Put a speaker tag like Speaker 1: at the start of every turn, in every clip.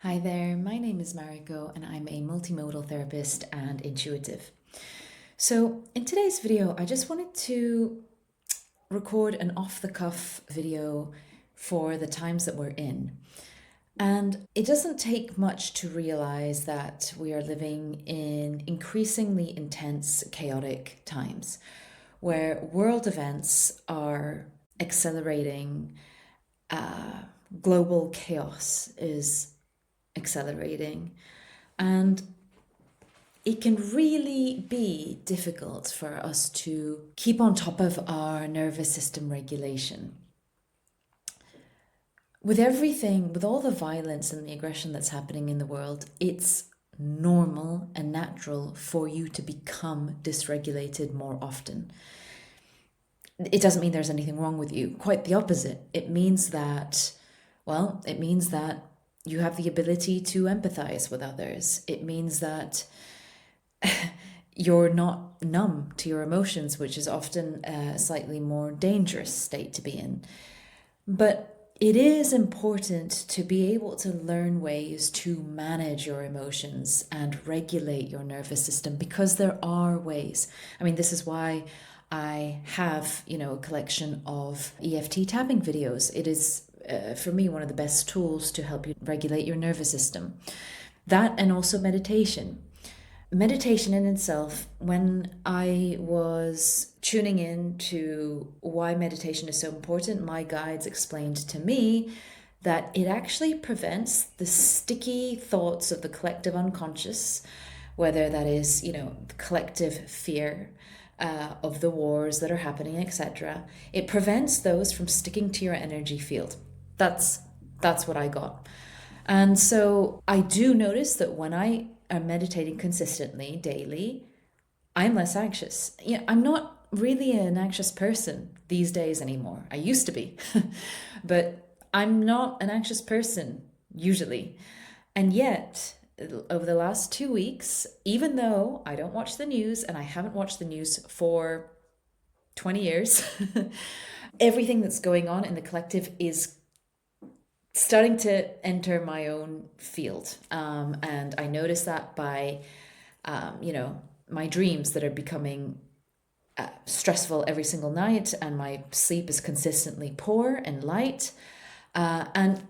Speaker 1: Hi there, my name is Mariko and I'm a multimodal therapist and intuitive. So, in today's video, I just wanted to record an off the cuff video for the times that we're in. And it doesn't take much to realize that we are living in increasingly intense, chaotic times where world events are accelerating, global chaos is accelerating. And it can really be difficult for us to keep on top of our nervous system regulation. With everything, with all the violence and the aggression that's happening in the world, it's normal and natural for you to become dysregulated more often. It doesn't mean there's anything wrong with you. Quite the opposite. It means that you have the ability to empathize with others. It means that you're not numb to your emotions, which is often a slightly more dangerous state to be in. But it is important to be able to learn ways to manage your emotions and regulate your nervous system, because there are ways. I mean, this is why I have, a collection of EFT tapping videos. It is, for me, one of the best tools to help you regulate your nervous system. That, and also meditation. Meditation in itself, when I was tuning in to why meditation is so important, my guides explained to me that it actually prevents the sticky thoughts of the collective unconscious, whether that is, the collective fear of the wars that are happening, etc. It prevents those from sticking to your energy field. That's what I got. And so I do notice that when I am meditating consistently, daily, I'm less anxious. I'm not really an anxious person these days anymore. I used to be, but I'm not an anxious person usually. And yet, over the last 2 weeks, even though I don't watch the news, and I haven't watched the news for 20 years, everything that's going on in the collective is starting to enter my own field. And I notice that by, my dreams that are becoming stressful every single night, and my sleep is consistently poor and light. And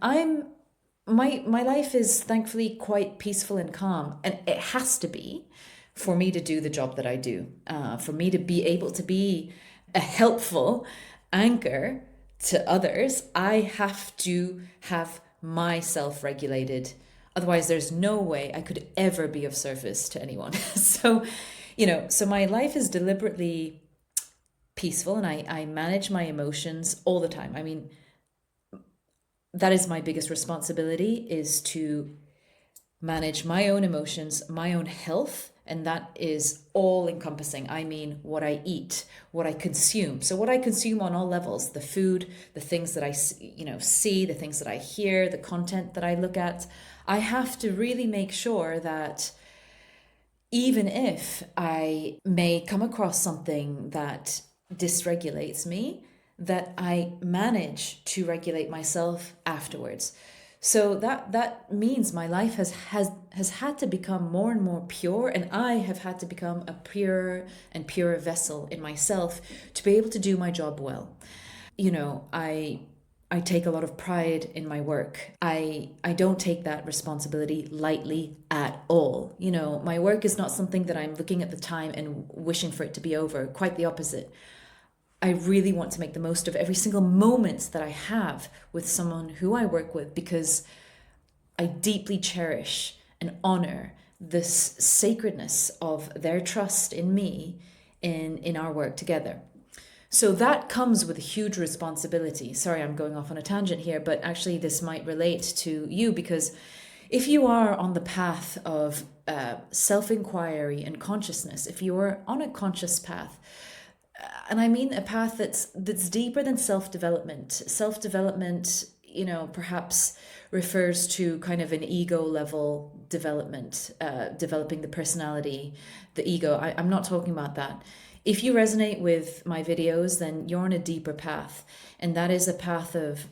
Speaker 1: my life is thankfully quite peaceful and calm, and it has to be for me to do the job that I do, for me to be able to be a helpful anchor to others. I have to have myself regulated. Otherwise, there's no way I could ever be of service to anyone. So my life is deliberately peaceful, and I manage my emotions all the time. I mean, that is my biggest responsibility, is to manage my own emotions, my own health, and that is all encompassing. I mean, what I eat, what I consume. So what I consume on all levels, the food, the things that I see, the things that I hear, the content that I look at. I have to really make sure that even if I may come across something that dysregulates me, that I manage to regulate myself afterwards. So that means my life has had to become more and more pure, and I have had to become a purer and purer vessel in myself to be able to do my job well. I take a lot of pride in my work. I don't take that responsibility lightly at all. My work is not something that I'm looking at the time and wishing for it to be over. Quite the opposite. I really want to make the most of every single moment that I have with someone who I work with, because I deeply cherish and honor this sacredness of their trust in me in our work together. So that comes with a huge responsibility. Sorry, I'm going off on a tangent here, but actually this might relate to you, because if you are on the path of self-inquiry and consciousness, if you are on a conscious path, and I mean a path that's deeper than self-development. Self-development, perhaps refers to kind of an ego level development, developing the personality, the ego. I'm not talking about that. If you resonate with my videos, then you're on a deeper path, and that is a path of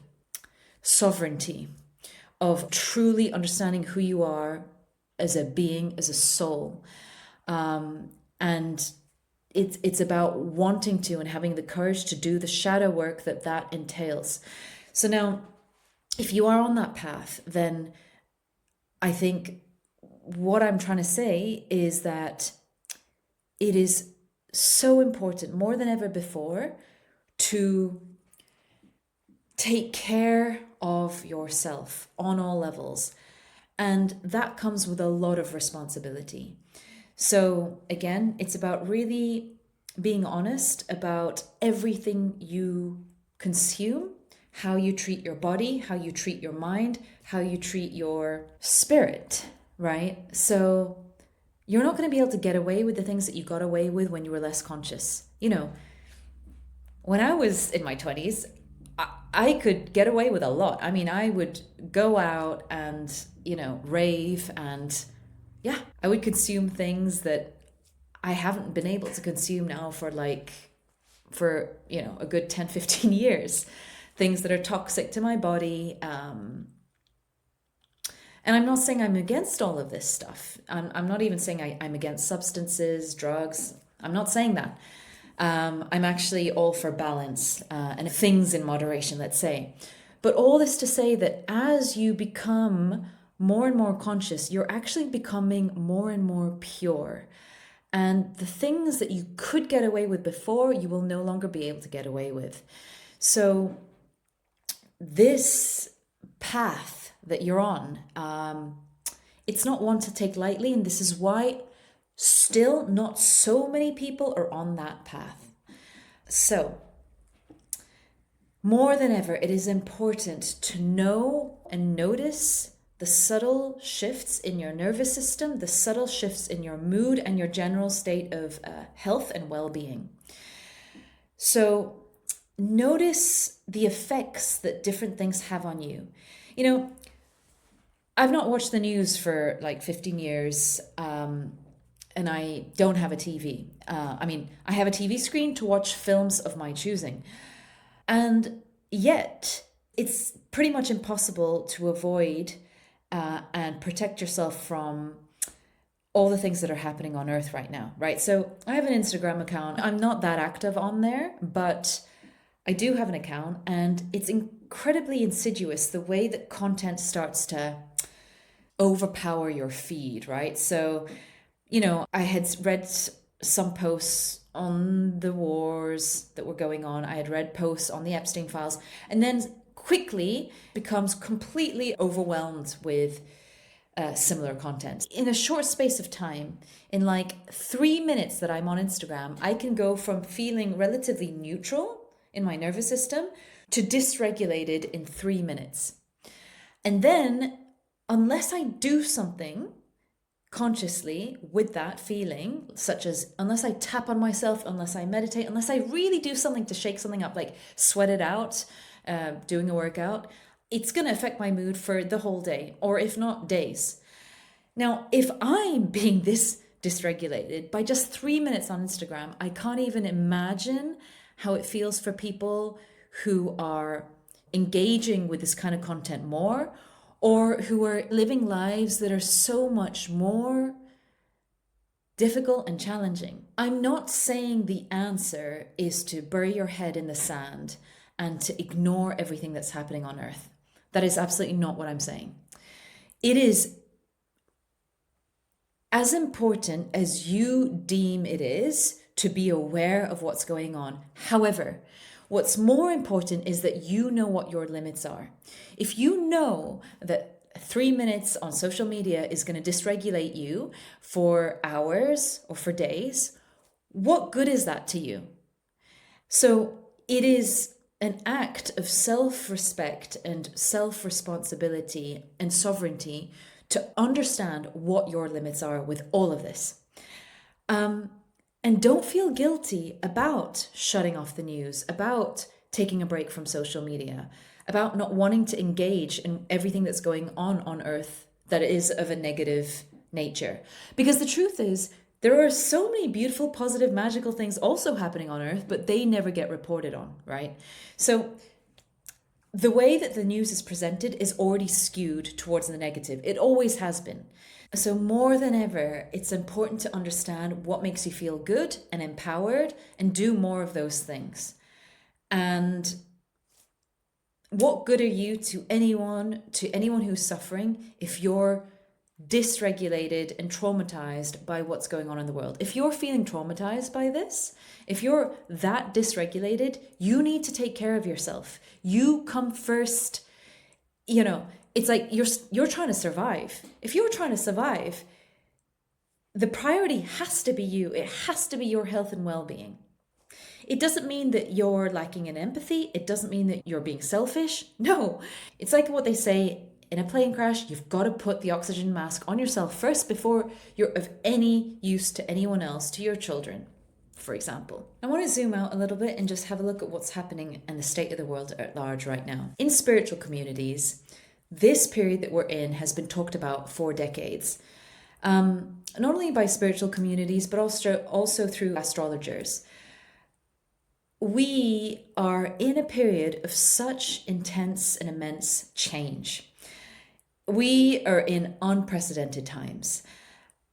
Speaker 1: sovereignty, of truly understanding who you are as a being, as a soul. And it's about wanting to and having the courage to do the shadow work that entails. So now, if you are on that path, then I think what I'm trying to say is that it is so important, more than ever before, to take care of yourself on all levels. And that comes with a lot of responsibility. So again, it's about really being honest about everything you consume, how you treat your body, how you treat your mind, how you treat your spirit, right? So you're not going to be able to get away with the things that you got away with when you were less conscious. You know, when I was in my 20s, I could get away with a lot. I mean, I would go out and, rave, and yeah, I would consume things that I haven't been able to consume now for a good 10, 15 years. Things that are toxic to my body. And I'm not saying I'm against all of this stuff. I'm not even saying I'm against substances, drugs. I'm not saying that. I'm actually all for balance and things in moderation, let's say. But all this to say that as you become more and more conscious, you're actually becoming more and more pure. And the things that you could get away with before, you will no longer be able to get away with. So this path that you're on, it's not one to take lightly. And this is why still not so many people are on that path. So more than ever, it is important to know and notice the subtle shifts in your nervous system, the subtle shifts in your mood and your general state of health and well-being. So notice the effects that different things have on you. I've not watched the news for like 15 years, and I don't have a TV. I have a TV screen to watch films of my choosing. And yet, it's pretty much impossible to avoid and protect yourself from all the things that are happening on Earth right now, right? So I have an Instagram account. I'm not that active on there, but I do have an account, and it's incredibly insidious the way that content starts to overpower your feed, right? So, I had read some posts on the wars that were going on. I had read posts on the Epstein files, and then quickly becomes completely overwhelmed with similar content. In a short space of time, in like 3 minutes that I'm on Instagram, I can go from feeling relatively neutral in my nervous system to dysregulated in 3 minutes. And then, unless I do something consciously with that feeling, such as unless I tap on myself, unless I meditate, unless I really do something to shake something up, like sweat it out, doing a workout, it's going to affect my mood for the whole day, or if not days. Now, if I'm being this dysregulated by just 3 minutes on Instagram, I can't even imagine how it feels for people who are engaging with this kind of content more, or who are living lives that are so much more difficult and challenging. I'm not saying the answer is to bury your head in the sand and to ignore everything that's happening on Earth. That is absolutely not what I'm saying. It is as important as you deem it is to be aware of what's going on. However, what's more important is that you know what your limits are. If you know that 3 minutes on social media is going to dysregulate you for hours or for days, what good is that to you? So it is an act of self-respect and self-responsibility and sovereignty to understand what your limits are with all of this. And don't feel guilty about shutting off the news, about taking a break from social media, about not wanting to engage in everything that's going on Earth that is of a negative nature. Because the truth is, there are so many beautiful, positive, magical things also happening on Earth, but they never get reported on, right? So the way that the news is presented is already skewed towards the negative. It always has been. So more than ever, it's important to understand what makes you feel good and empowered and do more of those things. And what good are you to anyone who's suffering if you're dysregulated and traumatized by what's going on in the world? If you're feeling traumatized by this, if you're that dysregulated, you need to take care of yourself. You come first. You know, it's like you're trying to survive. If you're trying to survive, the priority has to be you. It has to be your health and well-being. It doesn't mean that you're lacking in empathy. It doesn't mean that you're being selfish. No, it's like what they say in a plane crash, you've got to put the oxygen mask on yourself first before you're of any use to anyone else, to your children, for example. I want to zoom out a little bit and just have a look at what's happening in the state of the world at large right now. In spiritual communities, this period that we're in has been talked about for decades. Not only by spiritual communities, but also through astrologers. We are in a period of such intense and immense change. We are in unprecedented times.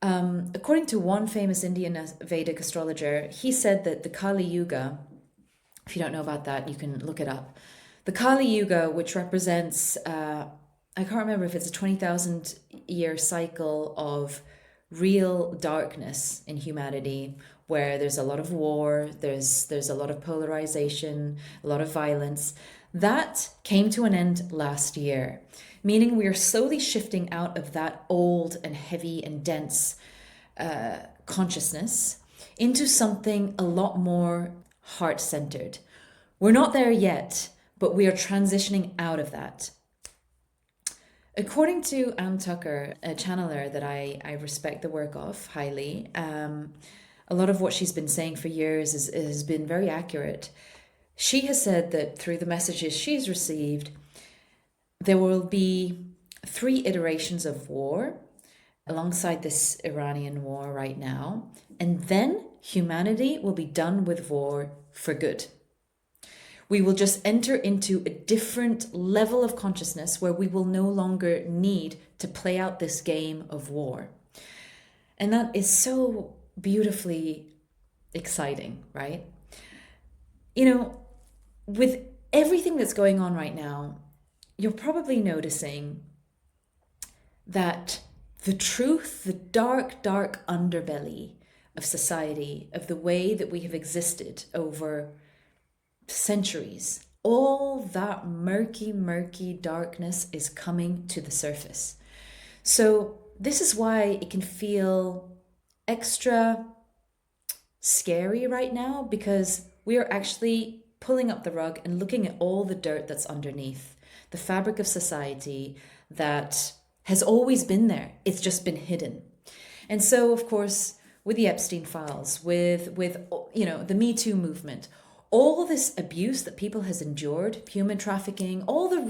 Speaker 1: According to one famous Indian Vedic astrologer, he said that the Kali Yuga, if you don't know about that, you can look it up. The Kali Yuga, which represents, I can't remember if it's a 20,000 year cycle of real darkness in humanity, where there's a lot of war, there's a lot of polarization, a lot of violence. That came to an end last year, meaning we are slowly shifting out of that old and heavy and dense consciousness into something a lot more heart-centered. We're not there yet, but we are transitioning out of that. According to Ann Tucker, a channeler that I respect the work of highly, a lot of what she's been saying for years has been very accurate. She has said that through the messages she's received, there will be 3 iterations of war alongside this Iranian war right now, and then humanity will be done with war for good. We will just enter into a different level of consciousness where we will no longer need to play out this game of war. And that is so beautifully exciting, right? You know, with everything that's going on right now, you're probably noticing that the truth, the dark, dark underbelly of society, of the way that we have existed over centuries, all that murky, murky darkness is coming to the surface. So this is why it can feel extra scary right now, because we are actually pulling up the rug and looking at all the dirt that's underneath, the fabric of society that has always been there. It's just been hidden. And so, of course, with the Epstein files, with the Me Too movement, all this abuse that people has endured, human trafficking, all the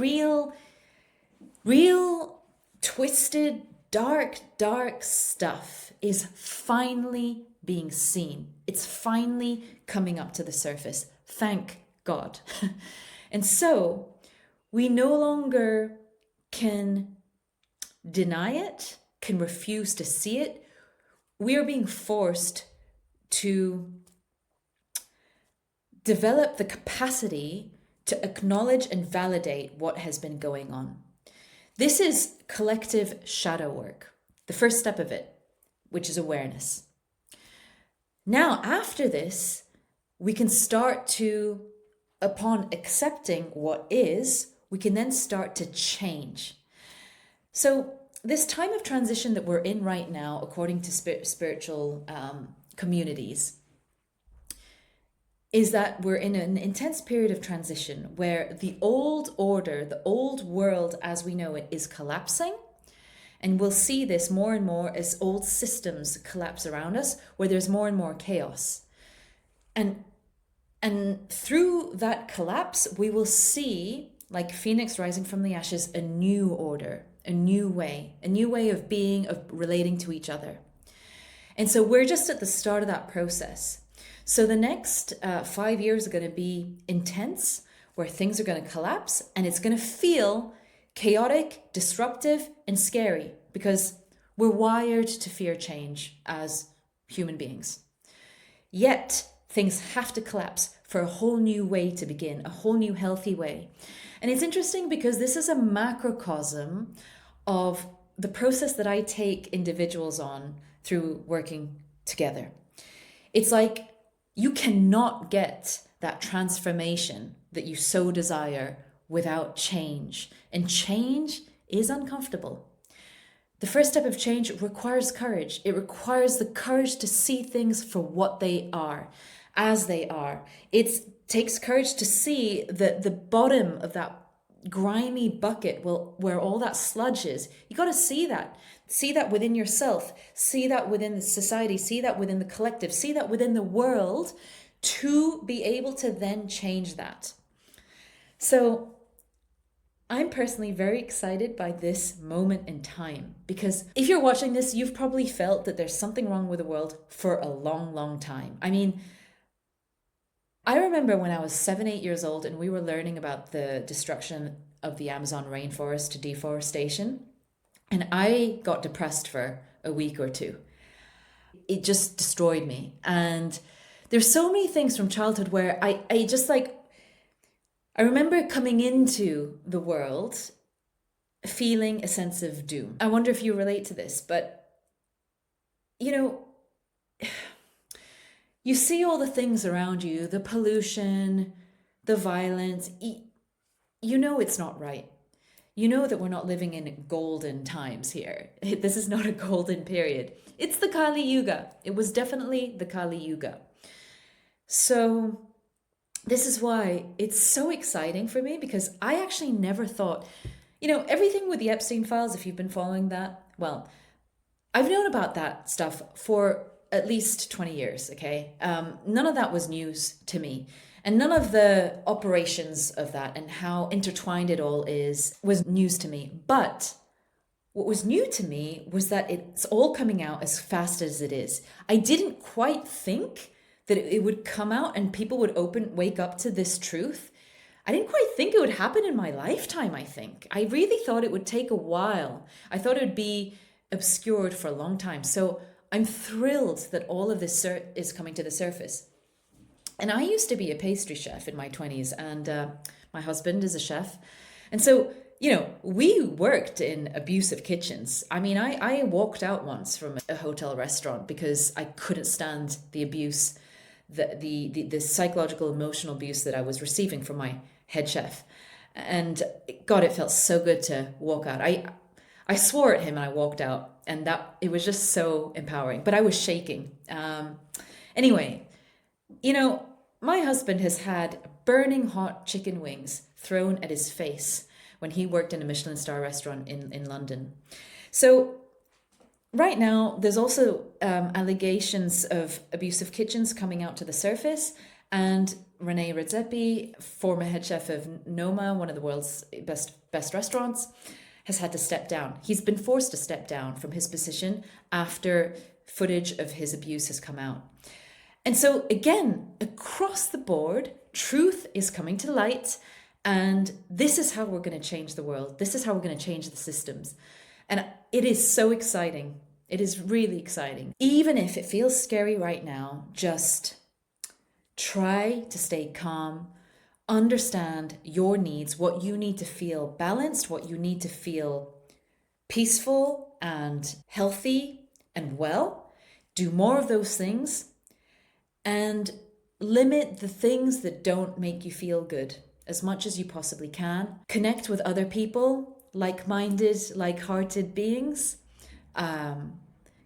Speaker 1: real twisted, dark, dark stuff is finally being seen. It's finally coming up to the surface. Thank God. And so we no longer can deny it, can refuse to see it. We are being forced to develop the capacity to acknowledge and validate what has been going on. This is collective shadow work, the first step of it, which is awareness. Now, after this, we can start to, upon accepting what is, we can then start to change. So this time of transition that we're in right now, according to spiritual communities, is that we're in an intense period of transition where the old order, the old world as we know it, is collapsing. And we'll see this more and more as old systems collapse around us, where there's more and more chaos. And through that collapse, we will see, like Phoenix rising from the ashes, a new order, a new way of being, of relating to each other. And so we're just at the start of that process. So the next 5 years are going to be intense, where things are going to collapse and it's going to feel chaotic, disruptive, and scary because we're wired to fear change as human beings. Yet things have to collapse for a whole new way to begin, a whole new healthy way. And it's interesting because this is a macrocosm of the process that I take individuals on through working together. It's like you cannot get that transformation that you so desire without change. And change is uncomfortable. The first step of change requires courage. It requires the courage to see things for what they are, as they are. It takes courage to see the bottom of that grimy bucket where all that sludge is. You got to see that. See that within yourself. See that within the society. See that within the collective. See that within the world to be able to then change that. So I'm personally very excited by this moment in time because if you're watching this, you've probably felt that there's something wrong with the world for a long, long time. I mean, I remember when I was 7, 8 years old and we were learning about the destruction of the Amazon rainforest to deforestation, and I got depressed for a week or two. It just destroyed me. And there's so many things from childhood where I just like, I remember coming into the world feeling a sense of doom. I wonder if you relate to this, but you know, you see all the things around you, the pollution, the violence, you know it's not right. You know that we're not living in golden times here. This is not a golden period. It's the Kali Yuga. It was definitely the Kali Yuga. So this is why it's so exciting for me because I actually never thought, everything with the Epstein files, if you've been following that, well, I've known about that stuff for at least 20 years, okay? None of that was news to me. And none of the operations of that and how intertwined it all is was news to me. But what was new to me was that it's all coming out as fast as it is. I didn't quite think that it would come out and people would wake up to this truth. I didn't quite think it would happen in my lifetime, I think. I really thought it would take a while. I thought it would be obscured for a long time. So I'm thrilled that all of this is coming to the surface. And I used to be a pastry chef in my 20s, and my husband is a chef. And so, we worked in abusive kitchens. I mean, I walked out once from a hotel restaurant because I couldn't stand the abuse, the psychological, emotional abuse that I was receiving from my head chef. And God, it felt so good to walk out. I swore at him and I walked out, and it was just so empowering, but I was shaking. Anyway, my husband has had burning hot chicken wings thrown at his face when he worked in a Michelin star restaurant in London. So right now, there's also allegations of abusive kitchens coming out to the surface. And Rene Redzepi, former head chef of Noma, one of the world's best restaurants, has had to step down. He's been forced to step down from his position after footage of his abuse has come out. And so again, across the board, truth is coming to light, and this is how we're going to change the world. This is how we're going to change the systems. And it is so exciting. It is really exciting. Even if it feels scary right now, just try to stay calm, understand your needs, what you need to feel balanced, what you need to feel peaceful and healthy and well. Do more of those things. And limit the things that don't make you feel good as much as you possibly can. Connect with other people, like-minded, like-hearted beings.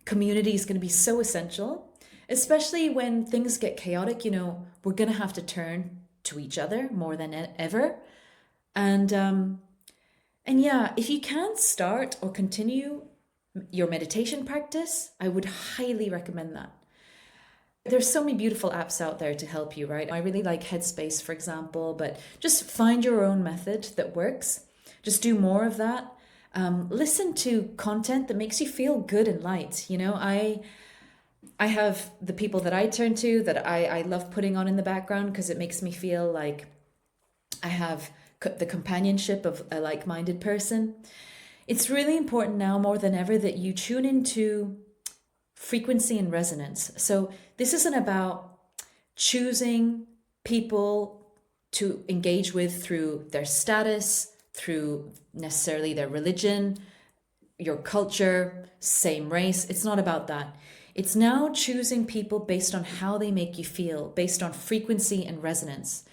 Speaker 1: Community is going to be so essential, especially when things get chaotic. We're going to have to turn to each other more than ever. And yeah, if you can start or continue your meditation practice, I would highly recommend that. There's so many beautiful apps out there to help you, right? I really like Headspace, for example, but just find your own method that works. Just do more of that. Listen to content that makes you feel good and light. I have the people that I turn to that I love putting on in the background because it makes me feel like I have the companionship of a like-minded person. It's really important now more than ever that you tune into frequency and resonance. So this isn't about choosing people to engage with through their status, through necessarily their religion, your culture, same race. It's not about that. It's now choosing people based on how they make you feel, based on frequency and resonance.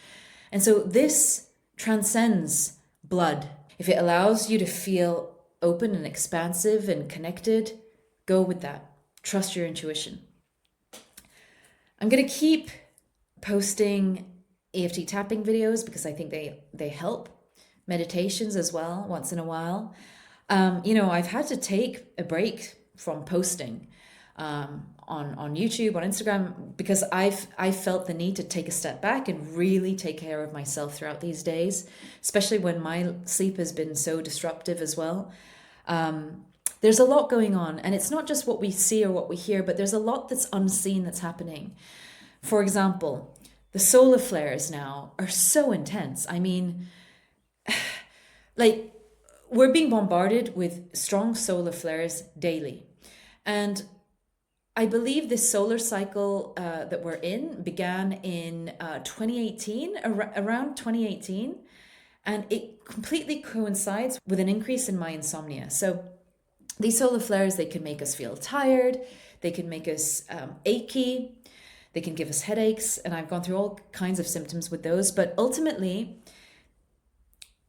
Speaker 1: And so this transcends blood. If it allows you to feel open and expansive and connected, go with that. Trust your intuition. I'm going to keep posting EFT tapping videos because I think they help. Meditations as well, once in a while. I've had to take a break from posting on YouTube, on Instagram, because I felt the need to take a step back and really take care of myself throughout these days, especially when my sleep has been so disruptive as well. There's a lot going on, and it's not just what we see or what we hear, but there's a lot that's unseen that's happening. For example, the solar flares now are so intense. I mean, like, we're being bombarded with strong solar flares daily. And I believe this solar cycle that we're in began in 2018, around 2018. And it completely coincides with an increase in my insomnia. So these solar flares, they can make us feel tired. They can make us achy. They can give us headaches. And I've gone through all kinds of symptoms with those. But ultimately,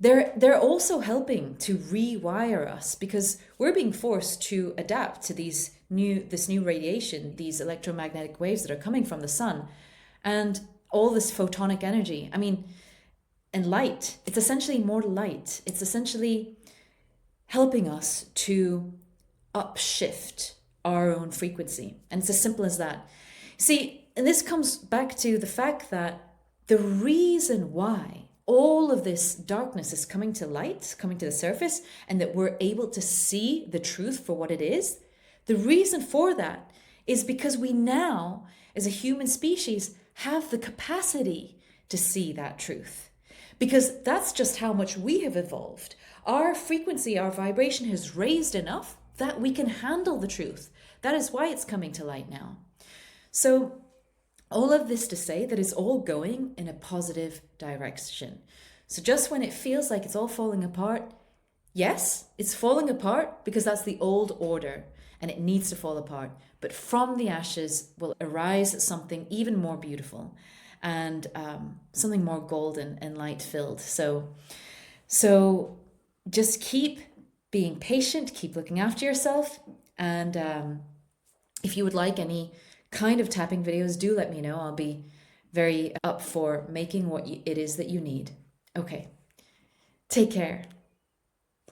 Speaker 1: they're also helping to rewire us because we're being forced to adapt to this new radiation, these electromagnetic waves that are coming from the sun, and all this photonic energy. I mean, and light. It's essentially more light. It's essentially helping us to upshift our own frequency. And it's as simple as that. See, and this comes back to the fact that the reason why all of this darkness is coming to light, coming to the surface, and that we're able to see the truth for what it is, the reason for that is because we now, as a human species, have the capacity to see that truth. Because that's just how much we have evolved. Our frequency, our vibration has raised enough that we can handle the truth. That is why it's coming to light now. So all of this to say that it's all going in a positive direction. So just when it feels like it's all falling apart, yes, it's falling apart because that's the old order and it needs to fall apart. But from the ashes will arise something even more beautiful and something more golden and light filled. So just keep being patient, keep looking after yourself. And if you would like any kind of tapping videos, do let me know. I'll be very up for making what it is that you need. Okay, take care.